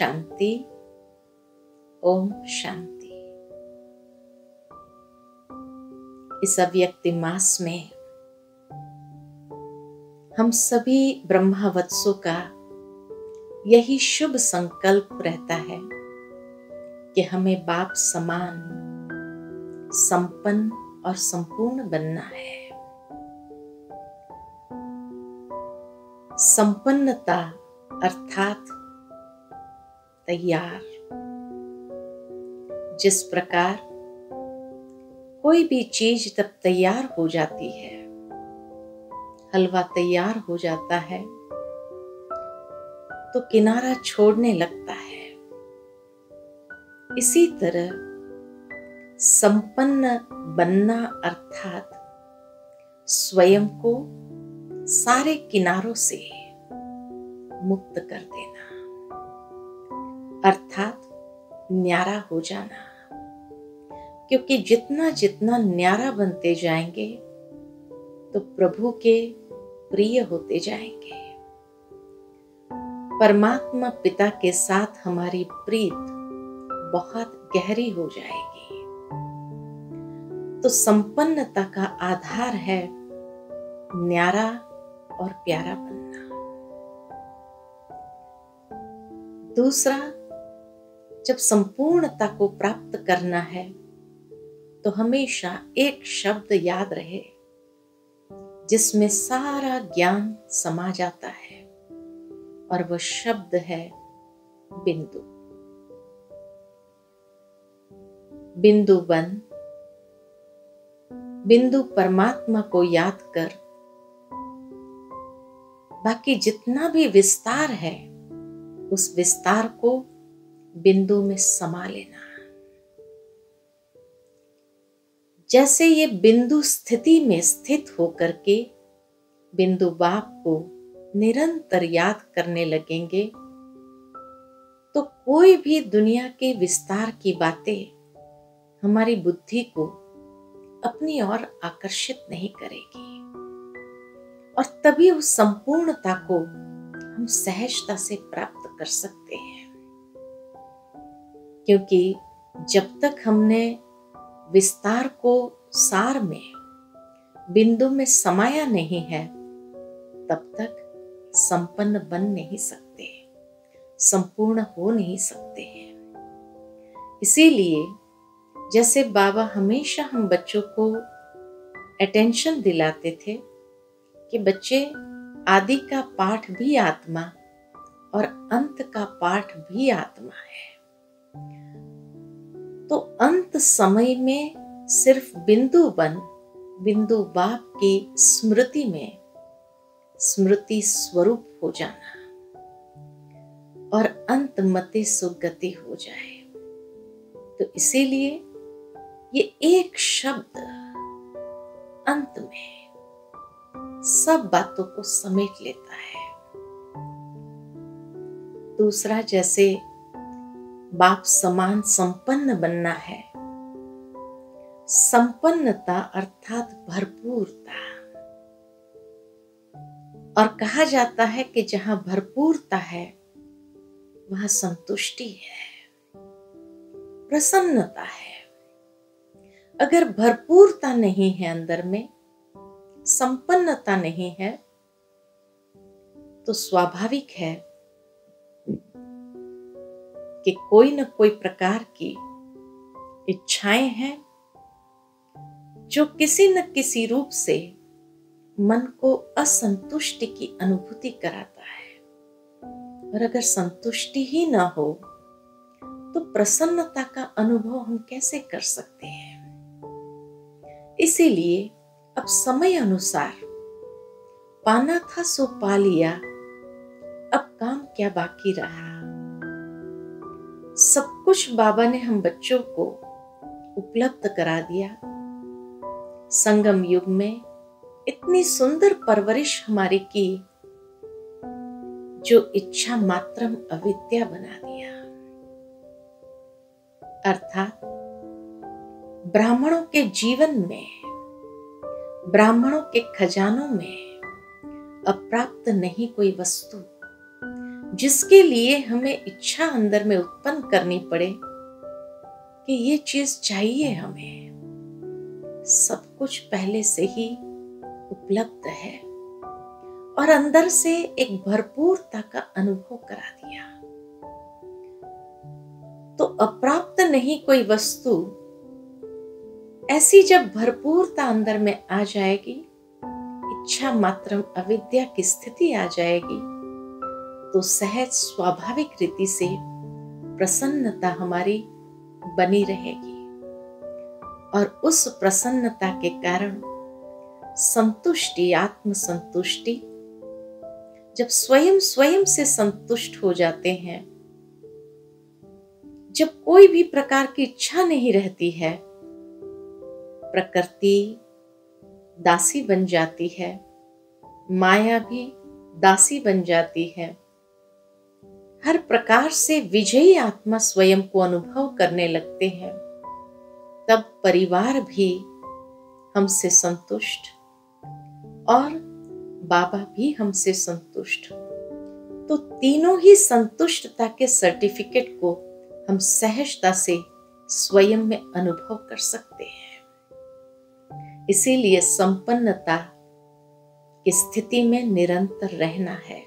शांति। ओम शांति। इस अव्यक्ति मास में हम सभी ब्रह्मवत्सों का यही शुभ संकल्प रहता है कि हमें बाप समान संपन्न और संपूर्ण बनना है। संपन्नता अर्थात तैयार। जिस प्रकार कोई भी चीज जब तैयार हो जाती है, हलवा तैयार हो जाता है तो किनारा छोड़ने लगता है, इसी तरह संपन्न बनना अर्थात स्वयं को सारे किनारों से मुक्त कर देना, अर्थात न्यारा हो जाना। क्योंकि जितना जितना न्यारा बनते जाएंगे तो प्रभु के प्रिय होते जाएंगे। परमात्मा पिता के साथ हमारी प्रीत बहुत गहरी हो जाएगी। तो संपन्नता का आधार है न्यारा और प्यारा बनना। दूसरा, जब संपूर्णता को प्राप्त करना है तो हमेशा एक शब्द याद रहे जिसमें सारा ज्ञान समा जाता है, और वह शब्द है बिंदु। बिंदु बन, बिंदु परमात्मा को याद कर बाकी जितना भी विस्तार है उस विस्तार को बिंदु में समा लेना। जैसे ये बिंदु स्थिति में स्थित होकर के बिंदु बाप को निरंतर याद करने लगेंगे तो कोई भी दुनिया के विस्तार की बातें हमारी बुद्धि को अपनी ओर आकर्षित नहीं करेगी, और तभी उस संपूर्णता को हम सहजता से प्राप्त कर सकते हैं। क्योंकि जब तक हमने विस्तार को सार में बिंदु में समाया नहीं है तब तक संपन्न बन नहीं सकते, संपूर्ण हो नहीं सकते हैं। इसीलिए जैसे बाबा हमेशा हम बच्चों को अटेंशन दिलाते थे कि बच्चे, आदि का पाठ भी आत्मा और अंत का पाठ भी आत्मा है। तो अंत समय में सिर्फ बिंदु बन, बिंदु बाप की स्मृति में स्मृति स्वरूप हो जाना, और अंत मते सुगति हो जाए। तो इसीलिए ये एक शब्द अंत में सब बातों को समेट लेता है। दूसरा, जैसे बाप समान संपन्न बनना है। संपन्नता अर्थात भरपूरता, और कहा जाता है कि जहां भरपूरता है वहां संतुष्टि है, प्रसन्नता है। अगर भरपूरता नहीं है अंदर में, संपन्नता नहीं है, तो स्वाभाविक है कि कोई न कोई प्रकार की इच्छाएं हैं जो किसी न किसी रूप से मन को असंतुष्टि की अनुभूति कराता है। और अगर संतुष्टि ही ना हो तो प्रसन्नता का अनुभव हम कैसे कर सकते हैं। इसीलिए अब समय अनुसार पाना था सो पा लिया, अब काम क्या बाकी रहा। सब कुछ बाबा ने हम बच्चों को उपलब्ध करा दिया। संगम युग में इतनी सुंदर परवरिश हमारी की जो इच्छा मात्रम अविद्या बना दिया। अर्थात ब्राह्मणों के जीवन में, ब्राह्मणों के खजानों में अप्राप्त नहीं कोई वस्तु, जिसके लिए हमें इच्छा अंदर में उत्पन्न करनी पड़े कि ये चीज चाहिए हमें, सब कुछ पहले से ही उपलब्ध है और अंदर से एक भरपूरता का अनुभव करा दिया। तो अप्राप्त नहीं कोई वस्तु, ऐसी जब भरपूरता अंदर में आ जाएगी, इच्छा मात्रम अविद्या की स्थिति आ जाएगी, तो सहज स्वाभाविक रीति से प्रसन्नता हमारी बनी रहेगी और उस प्रसन्नता के कारण संतुष्टि, आत्म संतुष्टि, जब स्वयं स्वयं से संतुष्ट हो जाते हैं, जब कोई भी प्रकार की इच्छा नहीं रहती है, प्रकृति दासी बन जाती है, माया भी दासी बन जाती है, हर प्रकार से विजयी आत्मा स्वयं को अनुभव करने लगते हैं, तब परिवार भी हमसे संतुष्ट और बाबा भी हमसे संतुष्ट। तो तीनों ही संतुष्टता के सर्टिफिकेट को हम सहजता से स्वयं में अनुभव कर सकते हैं। इसीलिए संपन्नता की स्थिति में निरंतर रहना है।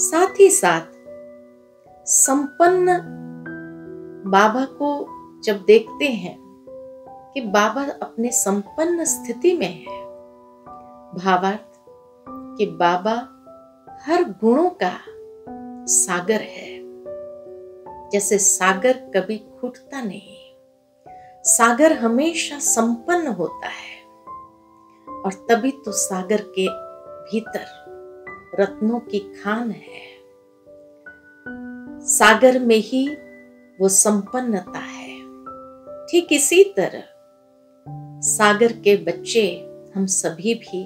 साथ ही साथ संपन्न बाबा को जब देखते हैं कि बाबा अपने संपन्न स्थिति में है, भावार्थ कि बाबा हर गुणों का सागर है। जैसे सागर कभी खूटता नहीं, सागर हमेशा संपन्न होता है और तभी तो सागर के भीतर रत्नों की खान है। सागर में ही वो संपन्नता है। ठीक इसी तरह सागर के बच्चे हम सभी भी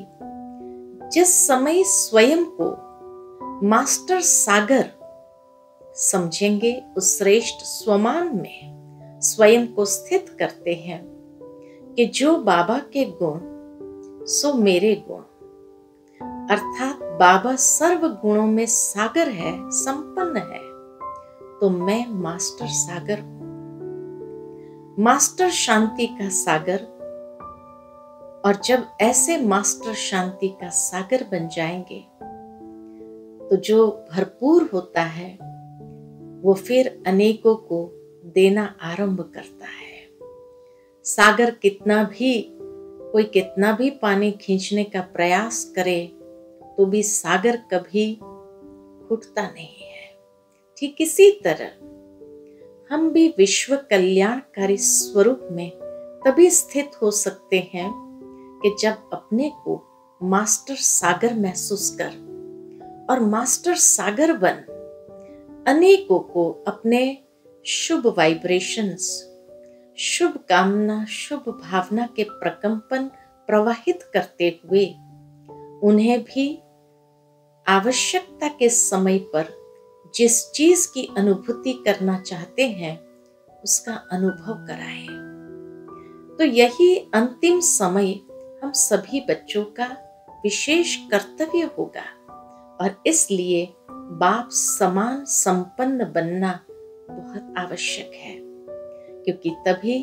जिस समय स्वयं को मास्टर सागर समझेंगे, उस श्रेष्ठ स्वमान में स्वयं को स्थित करते हैं कि जो बाबा के गुण सो मेरे गुण, अर्थात बाबा सर्व गुणों में सागर है, संपन्न है, तो मैं मास्टर सागर हूं, मास्टर शांति का सागर। और जब ऐसे मास्टर शांति का सागर बन जाएंगे तो जो भरपूर होता है वो फिर अनेकों को देना आरंभ करता है। सागर कोई कितना भी पानी खींचने का प्रयास करे तो भी सागर कभी घुटता नहीं है। ठीक इसी तरह हम भी विश्व कल्याणकारी स्वरूप में तभी स्थित हो सकते हैं कि जब अपने को मास्टर सागर महसूस कर और मास्टर सागर बन अनेकों को अपने शुभ वाइब्रेशंस, शुभ कामना, शुभ भावना के प्रकंपन प्रवाहित करते हुए उन्हें भी आवश्यकता के समय पर जिस चीज की अनुभूति करना चाहते हैं उसका अनुभव कराएं। तो यही अंतिम समय हम सभी बच्चों का विशेष कर्तव्य होगा और इसलिए बाप समान संपन्न बनना बहुत आवश्यक है, क्योंकि तभी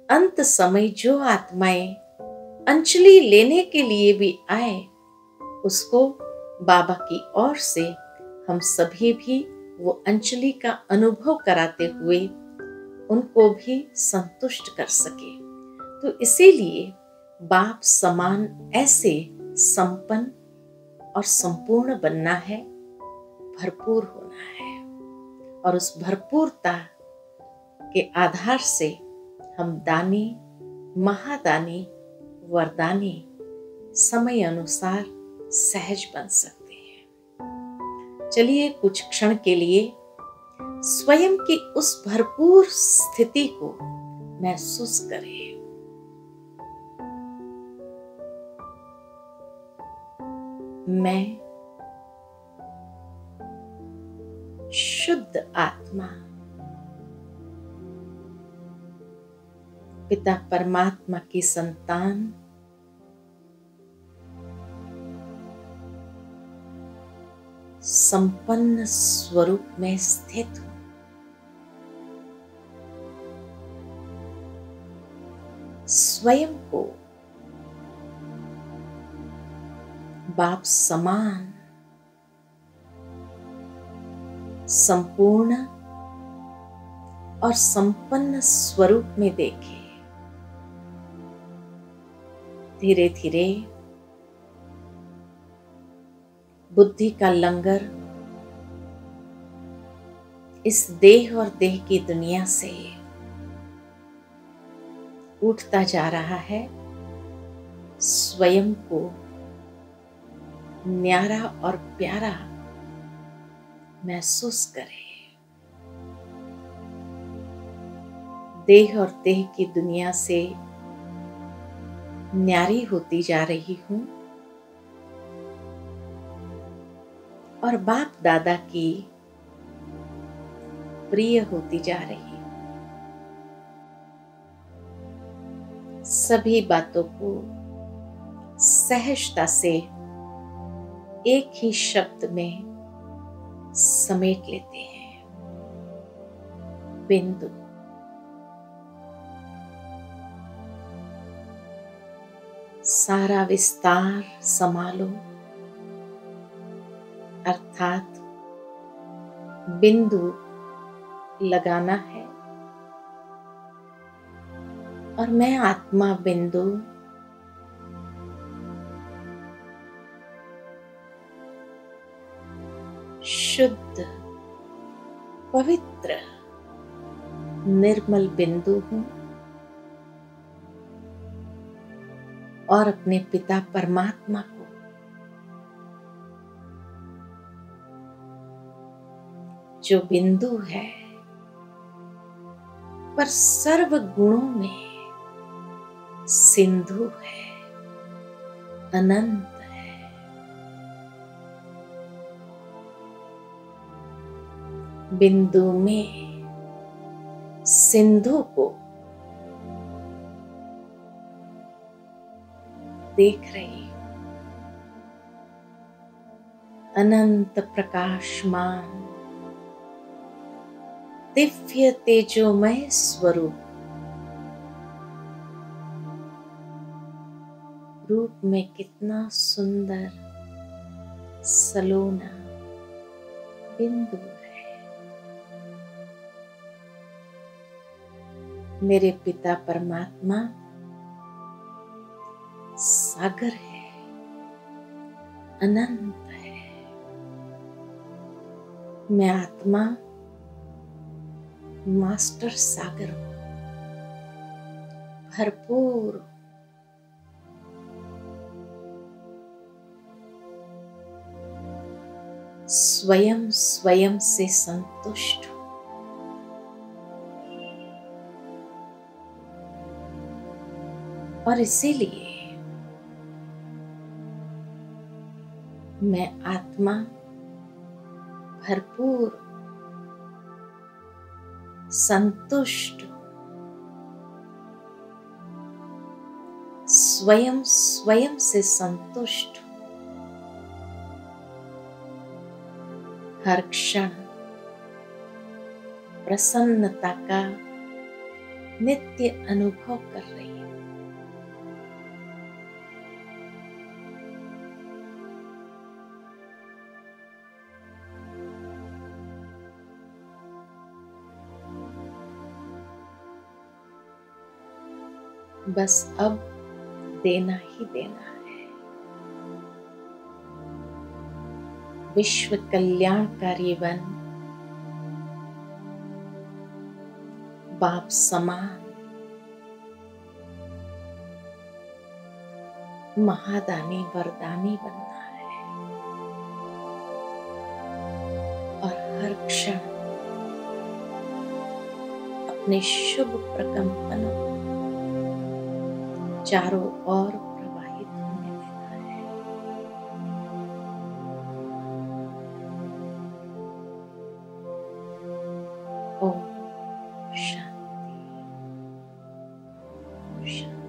अंत समय जो आत्माएं अंजलि लेने के लिए भी आए उसको बाबा की ओर से हम सभी भी वो अंजलि का अनुभव कराते हुए उनको भी संतुष्ट कर सके। तो इसीलिए बाप समान ऐसे संपन्न और संपूर्ण बनना है, भरपूर होना है और उस भरपूरता के आधार से हम दानी, महादानी, वरदानी समय अनुसार सहज बन सकते हैं। चलिए कुछ क्षण के लिए स्वयं की उस भरपूर स्थिति को महसूस करें। मैं शुद्ध आत्मा पिता परमात्मा की संतान संपन्न स्वरूप में स्थित हूं। स्वयं को बाप समान संपूर्ण और संपन्न स्वरूप में देखे। धीरे धीरे बुद्धि का लंगर इस देह और देह की दुनिया से उठता जा रहा है। स्वयं को न्यारा और प्यारा महसूस करें। देह और देह की दुनिया से न्यारी होती जा रही हूं और बाप दादा की प्रिय होती जा रही हूं। सभी बातों को सहजता से एक ही शब्द में समेट लेते हैं। बिंदु। सारा विस्तार संभालो, अर्थात बिंदु लगाना है। और मैं आत्मा बिंदु शुद्ध, पवित्र, निर्मल बिंदु हूं और अपने पिता परमात्मा को जो बिंदु है पर सर्व गुणों में सिंधु है, अनंत है, बिंदु में सिंधु को देख रही हूं। अनंत प्रकाशमान दिव्य तेजोमय स्वरूप रूप में कितना सुंदर सलोना बिंदु है। मेरे पिता परमात्मा सागर है, अनंत है। मैं आत्मा मास्टर सागर हूं, भरपूर। स्वयं स्वयं से संतुष्ट हूं। और इसीलिए मैं आत्मा भरपूर संतुष्ट, स्वयं स्वयं से संतुष्ट, हर क्षण प्रसन्नता का नित्य अनुभव कर रही हूं। बस अब देना ही देना है। विश्व कल्याणकारी बन, बाप समान महादानी वरदानी बनना है। और हर क्षण अपने शुभ प्रकंपनों चारों ओर प्रवाहित होने देना है। ओम शांति शांति।